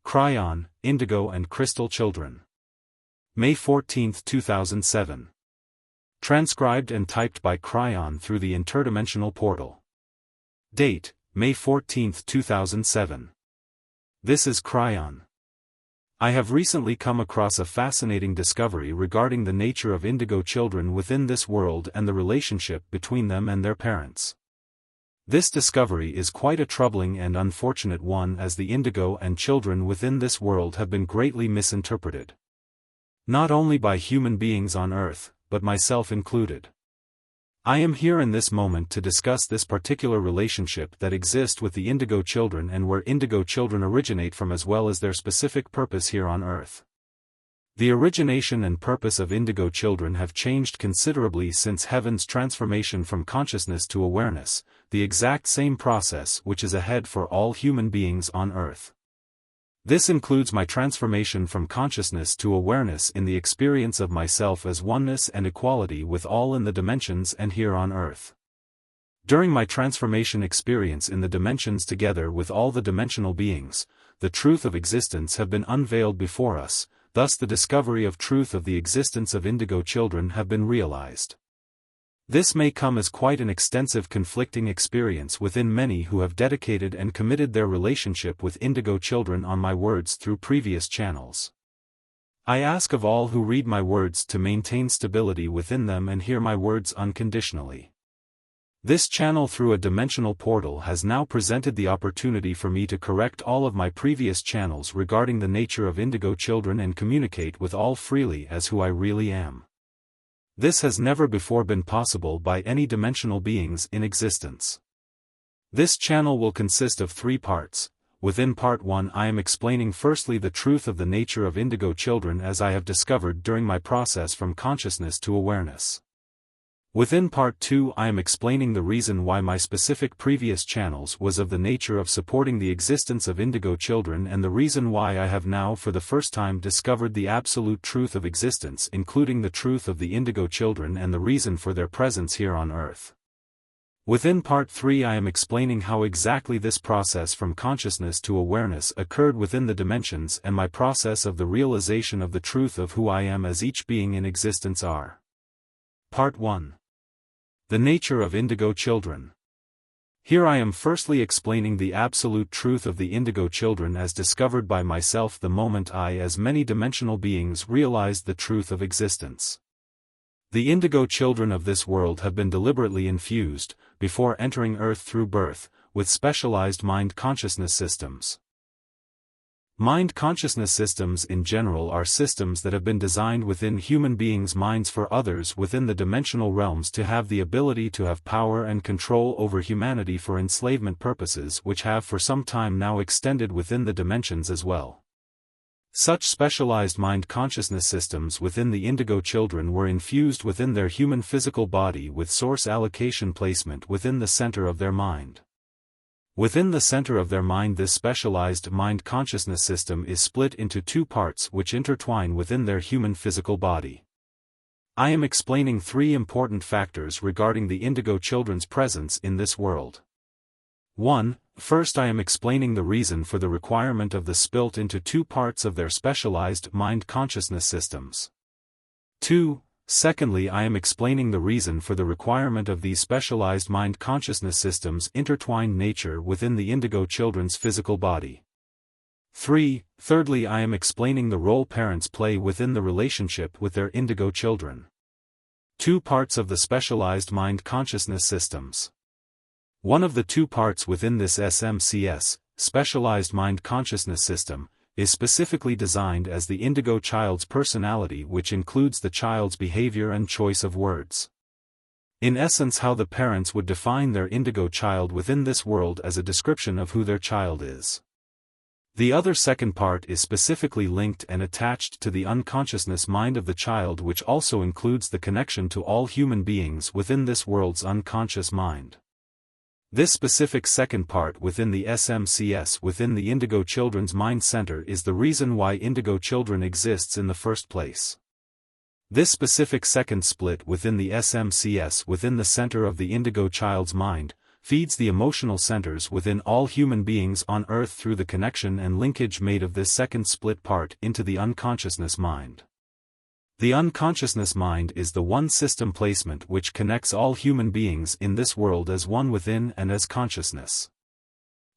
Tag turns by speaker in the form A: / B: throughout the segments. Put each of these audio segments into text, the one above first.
A: Kryon, Indigo and Crystal Children. May 14, 2007. Transcribed and typed by Kryon through the interdimensional portal. Date, May 14, 2007. This is Kryon. I have recently come across a fascinating discovery regarding the nature of indigo children within this world and the relationship between them and their parents. This discovery is quite a troubling and unfortunate one, as the indigo and children within this world have been greatly misinterpreted. Not only by human beings on Earth, but myself included. I am here in this moment to discuss this particular relationship that exists with the indigo children and where indigo children originate from, as well as their specific purpose here on Earth. The origination and purpose of indigo children have changed considerably since heaven's transformation from consciousness to awareness, the exact same process which is ahead for all human beings on Earth. This includes my transformation from consciousness to awareness in the experience of myself as oneness and equality with all in the dimensions and here on Earth. During my transformation experience in the dimensions together with all the dimensional beings, the truth of existence have been unveiled before us. Thus the discovery of truth of the existence of indigo children have been realized. This may come as quite an extensive conflicting experience within many who have dedicated and committed their relationship with indigo children on my words through previous channels. I ask of all who read my words to maintain stability within them and hear my words unconditionally. This channel through a dimensional portal has now presented the opportunity for me to correct all of my previous channels regarding the nature of indigo children and communicate with all freely as who I really am. This has never before been possible by any dimensional beings in existence. This channel will consist of 3 parts. Within part 1 I am explaining firstly the truth of the nature of indigo children as I have discovered during my process from consciousness to awareness. Within part 2 I am explaining the reason why my specific previous channels was of the nature of supporting the existence of indigo children and the reason why I have now for the first time discovered the absolute truth of existence, including the truth of the indigo children and the reason for their presence here on Earth. Within part 3 I am explaining how exactly this process from consciousness to awareness occurred within the dimensions and my process of the realization of the truth of who I am as each being in existence are. Part 1. The nature of indigo children. Here I am firstly explaining the absolute truth of the indigo children as discovered by myself the moment I as many dimensional beings realized the truth of existence. The indigo children of this world have been deliberately infused, before entering Earth through birth, with specialized mind consciousness systems. Mind consciousness systems in general are systems that have been designed within human beings' minds for others within the dimensional realms to have the ability to have power and control over humanity for enslavement purposes, which have for some time now extended within the dimensions as well. Such specialized mind consciousness systems within the indigo children were infused within their human physical body with source allocation placement within the center of their mind. Within the center of their mind, this specialized mind consciousness system is split into 2 parts which intertwine within their human physical body. I am explaining 3 important factors regarding the indigo children's presence in this world. 1. First I am explaining the reason for the requirement of the split into 2 parts of their specialized mind consciousness systems. 2. Secondly, I am explaining the reason for the requirement of these specialized mind consciousness systems' intertwined nature within the indigo children's physical body. 3. Thirdly, I am explaining the role parents play within the relationship with their indigo children. 2 parts of the specialized mind consciousness systems. One of the 2 parts within this SMCS, specialized mind consciousness system, is specifically designed as the indigo child's personality, which includes the child's behavior and choice of words. In essence, how the parents would define their indigo child within this world as a description of who their child is. The other second part is specifically linked and attached to the unconsciousness mind of the child, which also includes the connection to all human beings within this world's unconscious mind. This specific second part within the SMCS within the indigo children's mind center is the reason why indigo children exists in the first place. This specific second split within the SMCS within the center of the indigo child's mind, feeds the emotional centers within all human beings on Earth through the connection and linkage made of this second split part into the unconsciousness mind. The unconsciousness mind is the one system placement which connects all human beings in this world as one within and as consciousness.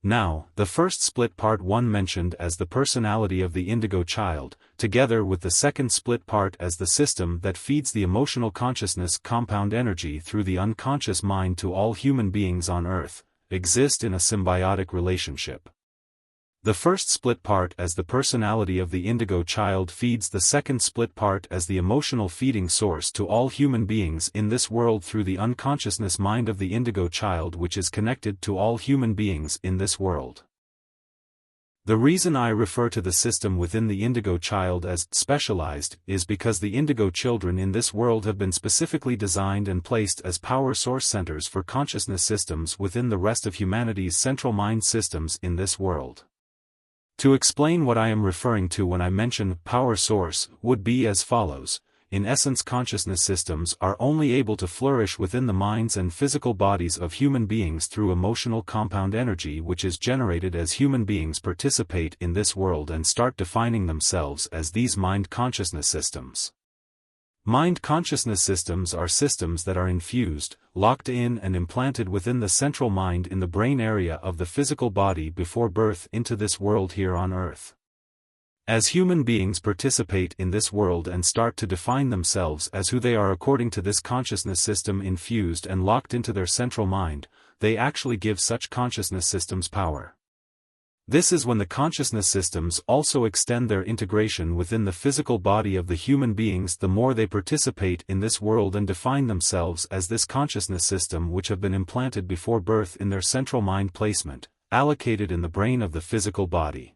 A: Now, the first split part one mentioned as the personality of the indigo child, together with the second split part as the system that feeds the emotional consciousness compound energy through the unconscious mind to all human beings on Earth, exist in a symbiotic relationship. The first split part as the personality of the indigo child feeds the second split part as the emotional feeding source to all human beings in this world through the unconsciousness mind of the indigo child which is connected to all human beings in this world. The reason I refer to the system within the indigo child as specialized is because the indigo children in this world have been specifically designed and placed as power source centers for consciousness systems within the rest of humanity's central mind systems in this world. To explain what I am referring to when I mention power source would be as follows. In essence, consciousness systems are only able to flourish within the minds and physical bodies of human beings through emotional compound energy which is generated as human beings participate in this world and start defining themselves as these mind consciousness systems. Mind consciousness systems are systems that are infused, locked in and implanted within the central mind in the brain area of the physical body before birth into this world here on Earth. As human beings participate in this world and start to define themselves as who they are according to this consciousness system infused and locked into their central mind, they actually give such consciousness systems power. This is when the consciousness systems also extend their integration within the physical body of the human beings the more they participate in this world and define themselves as this consciousness system which have been implanted before birth in their central mind placement, allocated in the brain of the physical body.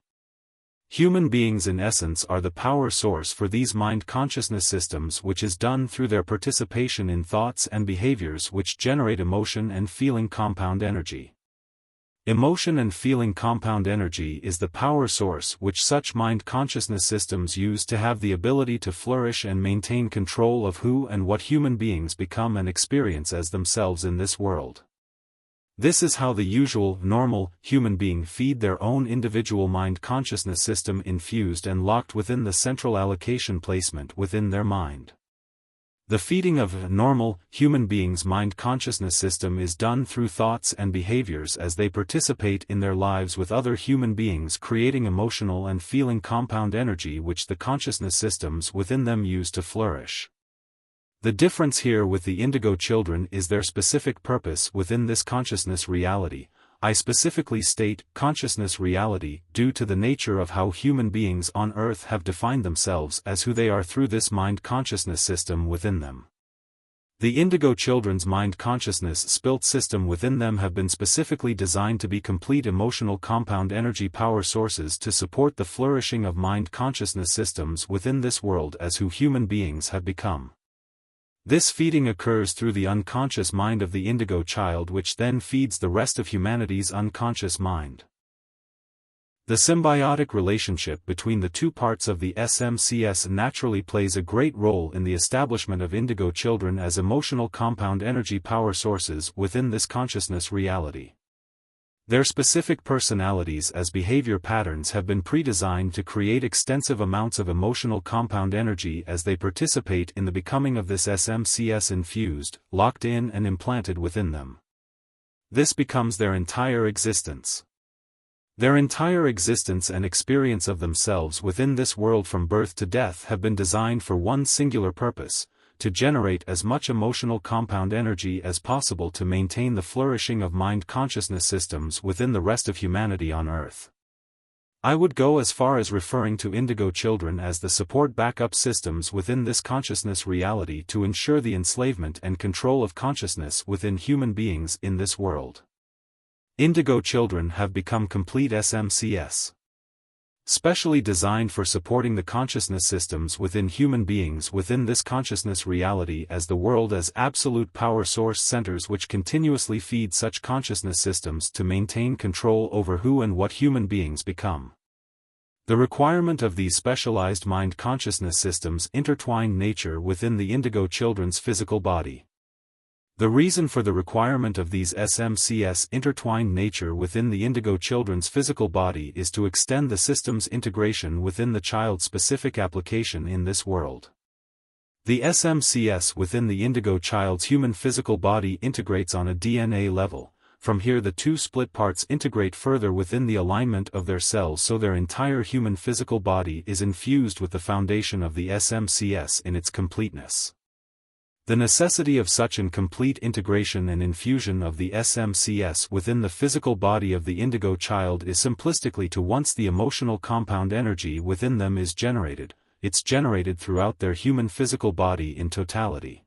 A: Human beings in essence are the power source for these mind consciousness systems which is done through their participation in thoughts and behaviors which generate emotion and feeling compound energy. Emotion and feeling compound energy is the power source which such mind consciousness systems use to have the ability to flourish and maintain control of who and what human beings become and experience as themselves in this world. This is how the usual, normal, human being feed their own individual mind consciousness system infused and locked within the central allocation placement within their mind. The feeding of a normal, human being's mind consciousness system is done through thoughts and behaviors as they participate in their lives with other human beings creating emotional and feeling compound energy which the consciousness systems within them use to flourish. The difference here with the indigo children is their specific purpose within this consciousness reality. I specifically state consciousness reality due to the nature of how human beings on Earth have defined themselves as who they are through this mind consciousness system within them. The indigo children's mind consciousness spilt system within them have been specifically designed to be complete emotional compound energy power sources to support the flourishing of mind consciousness systems within this world as who human beings have become. This feeding occurs through the unconscious mind of the indigo child which then feeds the rest of humanity's unconscious mind. The symbiotic relationship between the two parts of the SMCS naturally plays a great role in the establishment of indigo children as emotional compound energy power sources within this consciousness reality. Their specific personalities as behavior patterns have been pre-designed to create extensive amounts of emotional compound energy as they participate in the becoming of this SMCS infused, locked in and implanted within them. This becomes their entire existence. Their entire existence and experience of themselves within this world from birth to death have been designed for one singular purpose, to generate as much emotional compound energy as possible to maintain the flourishing of mind consciousness systems within the rest of humanity on Earth. I would go as far as referring to indigo children as the support backup systems within this consciousness reality to ensure the enslavement and control of consciousness within human beings in this world. Indigo children have become complete SMCS. Specially designed for supporting the consciousness systems within human beings within this consciousness reality as the world as absolute power source centers which continuously feed such consciousness systems to maintain control over who and what human beings become. The requirement of these specialized mind consciousness systems intertwined nature within the indigo children's physical body. The reason for the requirement of these SMCS intertwined nature within the indigo children's physical body is to extend the system's integration within the child's specific application in this world. The SMCS within the indigo child's human physical body integrates on a DNA level. From here the two split parts integrate further within the alignment of their cells, so their entire human physical body is infused with the foundation of the SMCS in its completeness. The necessity of such an complete integration and infusion of the SMCS within the physical body of the indigo child is simplistically to once the emotional compound energy within them is generated, it's generated throughout their human physical body in totality.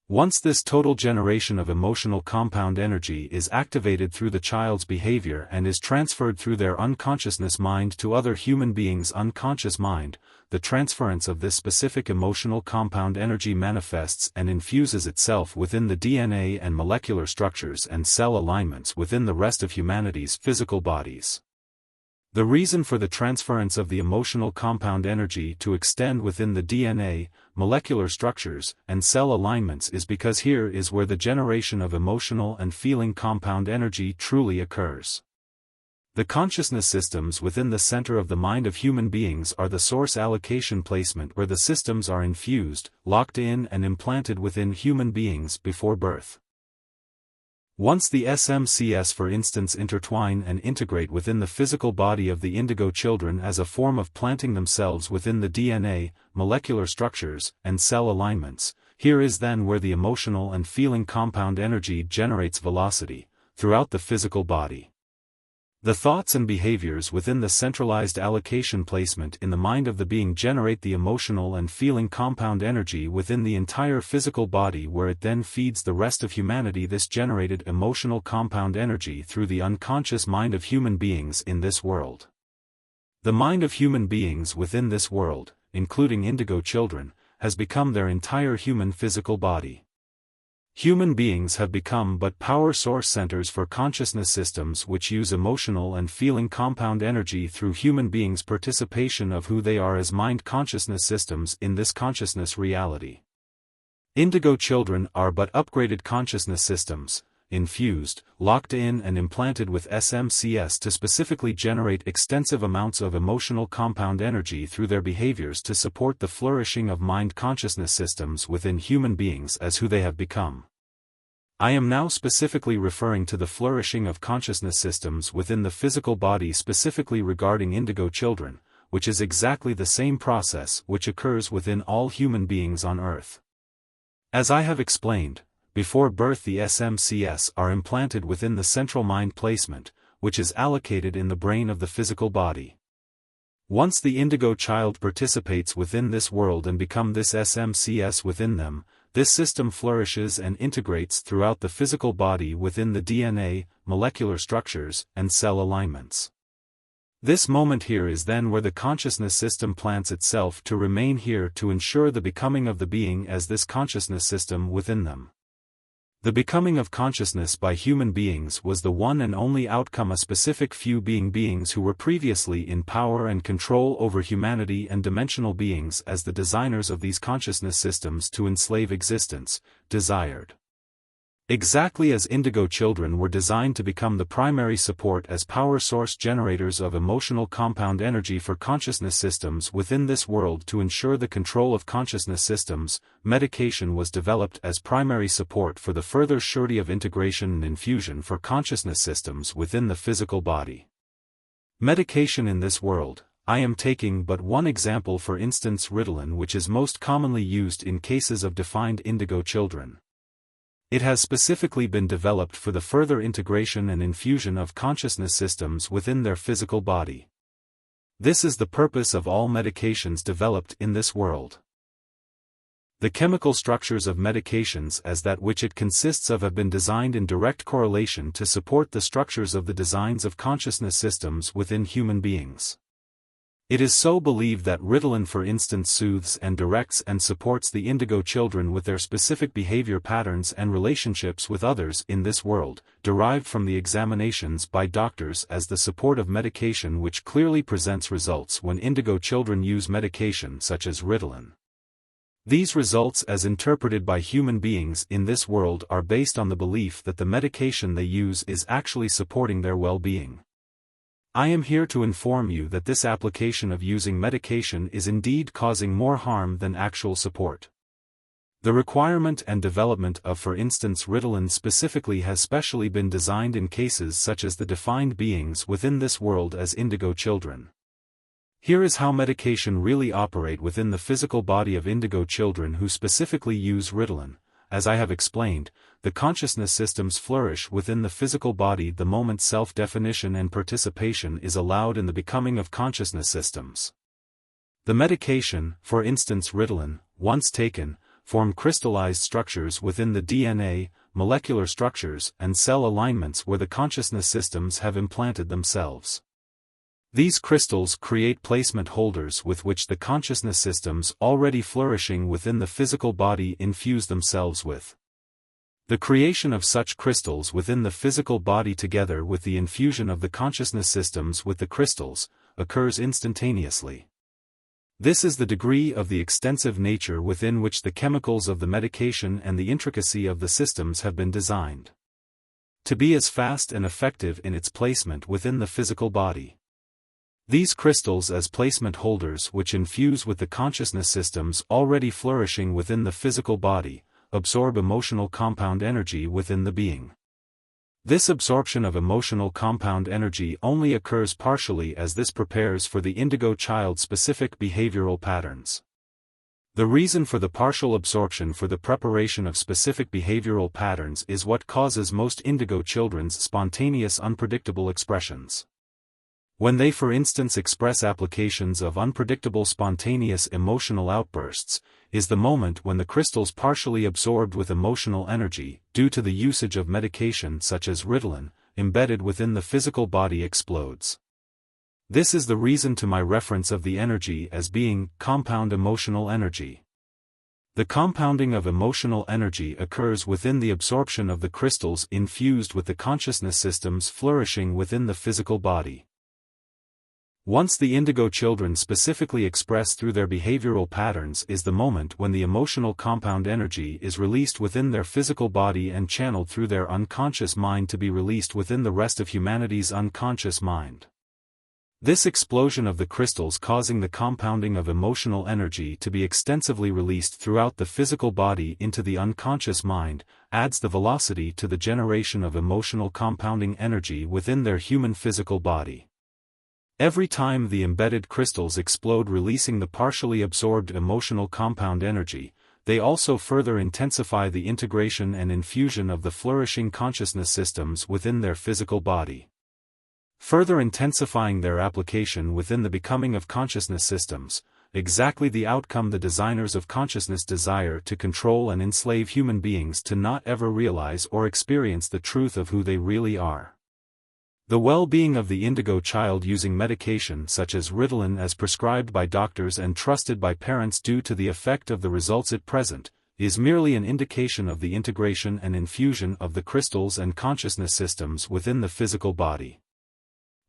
A: Once this total generation of emotional compound energy is activated through the child's behavior and is transferred through their unconsciousness mind to other human beings' unconscious mind, the transference of this specific emotional compound energy manifests and infuses itself within the DNA and molecular structures and cell alignments within the rest of humanity's physical bodies. The reason for the transference of the emotional compound energy to extend within the DNA, molecular structures, and cell alignments is because here is where the generation of emotional and feeling compound energy truly occurs. The consciousness systems within the center of the mind of human beings are the source allocation placement where the systems are infused, locked in and implanted within human beings before birth. Once the SMCS for instance intertwine and integrate within the physical body of the indigo children as a form of planting themselves within the DNA, molecular structures, and cell alignments, here is then where the emotional and feeling compound energy generates velocity, throughout the physical body. The thoughts and behaviors within the centralized allocation placement in the mind of the being generate the emotional and feeling compound energy within the entire physical body, where it then feeds the rest of humanity this generated emotional compound energy through the unconscious mind of human beings in this world. The mind of human beings within this world, including indigo children, has become their entire human physical body. Human beings have become but power source centers for consciousness systems which use emotional and feeling compound energy through human beings' participation of who they are as mind consciousness systems in this consciousness reality. Indigo children are but upgraded consciousness systems, infused, locked in and implanted with SMCS to specifically generate extensive amounts of emotional compound energy through their behaviors to support the flourishing of mind consciousness systems within human beings as who they have become. I am now specifically referring to the flourishing of consciousness systems within the physical body specifically regarding indigo children, which is exactly the same process which occurs within all human beings on Earth. As I have explained, before birth the SMCS are implanted within the central mind placement, which is allocated in the brain of the physical body. Once the indigo child participates within this world and become this SMCS within them, this system flourishes and integrates throughout the physical body within the DNA, molecular structures, and cell alignments. This moment here is then where the consciousness system plants itself to remain here to ensure the becoming of the being as this consciousness system within them. The becoming of consciousness by human beings was the one and only outcome a specific few beings who were previously in power and control over humanity and dimensional beings as the designers of these consciousness systems to enslave existence, desired. Exactly as indigo children were designed to become the primary support as power source generators of emotional compound energy for consciousness systems within this world to ensure the control of consciousness systems, medication was developed as primary support for the further surety of integration and infusion for consciousness systems within the physical body. Medication in this world, I am taking but one example, for instance Ritalin, which is most commonly used in cases of defined indigo children. It has specifically been developed for the further integration and infusion of consciousness systems within their physical body. This is the purpose of all medications developed in this world. The chemical structures of medications as that which it consists of have been designed in direct correlation to support the structures of the designs of consciousness systems within human beings. It is so believed that Ritalin for instance soothes and directs and supports the indigo children with their specific behavior patterns and relationships with others in this world, derived from the examinations by doctors as the support of medication, which clearly presents results when indigo children use medication such as Ritalin. These results as interpreted by human beings in this world are based on the belief that the medication they use is actually supporting their well-being. I am here to inform you that this application of using medication is indeed causing more harm than actual support. The requirement and development of, for instance, Ritalin specifically has specially been designed in cases such as the defined beings within this world as indigo children. Here is how medication really operate within the physical body of indigo children who specifically use Ritalin. As I have explained, the consciousness systems flourish within the physical body the moment self-definition and participation is allowed in the becoming of consciousness systems. The medication, for instance Ritalin, once taken, form crystallized structures within the DNA, molecular structures and cell alignments where the consciousness systems have implanted themselves. These crystals create placement holders with which the consciousness systems already flourishing within the physical body infuse themselves with. The creation of such crystals within the physical body together with the infusion of the consciousness systems with the crystals, occurs instantaneously. This is the degree of the extensive nature within which the chemicals of the medication and the intricacy of the systems have been designed to be as fast and effective in its placement within the physical body. These crystals as placement holders which infuse with the consciousness systems already flourishing within the physical body, absorb emotional compound energy within the being. This absorption of emotional compound energy only occurs partially as this prepares for the indigo child-specific behavioral patterns. The reason for the partial absorption for the preparation of specific behavioral patterns is what causes most indigo children's spontaneous unpredictable expressions. When they for instance express applications of unpredictable spontaneous emotional outbursts, is the moment when the crystals partially absorbed with emotional energy, due to the usage of medication such as Ritalin, embedded within the physical body explodes. This is the reason to my reference of the energy as being compound emotional energy. The compounding of emotional energy occurs within the absorption of the crystals infused with the consciousness systems flourishing within the physical body. Once the indigo children specifically express through their behavioral patterns is the moment when the emotional compound energy is released within their physical body and channeled through their unconscious mind to be released within the rest of humanity's unconscious mind. This explosion of the crystals causing the compounding of emotional energy to be extensively released throughout the physical body into the unconscious mind, adds the velocity to the generation of emotional compounding energy within their human physical body. Every time the embedded crystals explode releasing the partially absorbed emotional compound energy, they also further intensify the integration and infusion of the flourishing consciousness systems within their physical body. Further intensifying their application within the becoming of consciousness systems, exactly the outcome the designers of consciousness desire to control and enslave human beings to not ever realize or experience the truth of who they really are. The well-being of the indigo child using medication such as Ritalin as prescribed by doctors and trusted by parents due to the effect of the results at present, is merely an indication of the integration and infusion of the crystals and consciousness systems within the physical body.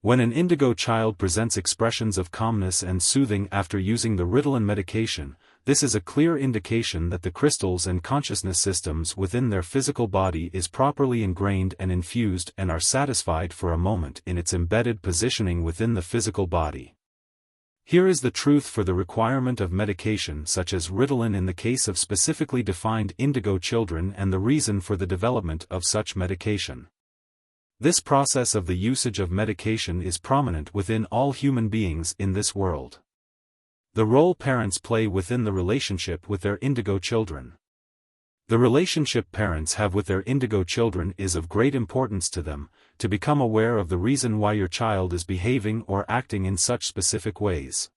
A: When an indigo child presents expressions of calmness and soothing after using the Ritalin medication, this is a clear indication that the crystals and consciousness systems within their physical body is properly ingrained and infused and are satisfied for a moment in its embedded positioning within the physical body. Here is the truth for the requirement of medication such as Ritalin in the case of specifically defined indigo children and the reason for the development of such medication. This process of the usage of medication is prominent within all human beings in this world. The role parents play within the relationship with their indigo children. The relationship parents have with their indigo children is of great importance to them, to become aware of the reason why your child is behaving or acting in such specific ways.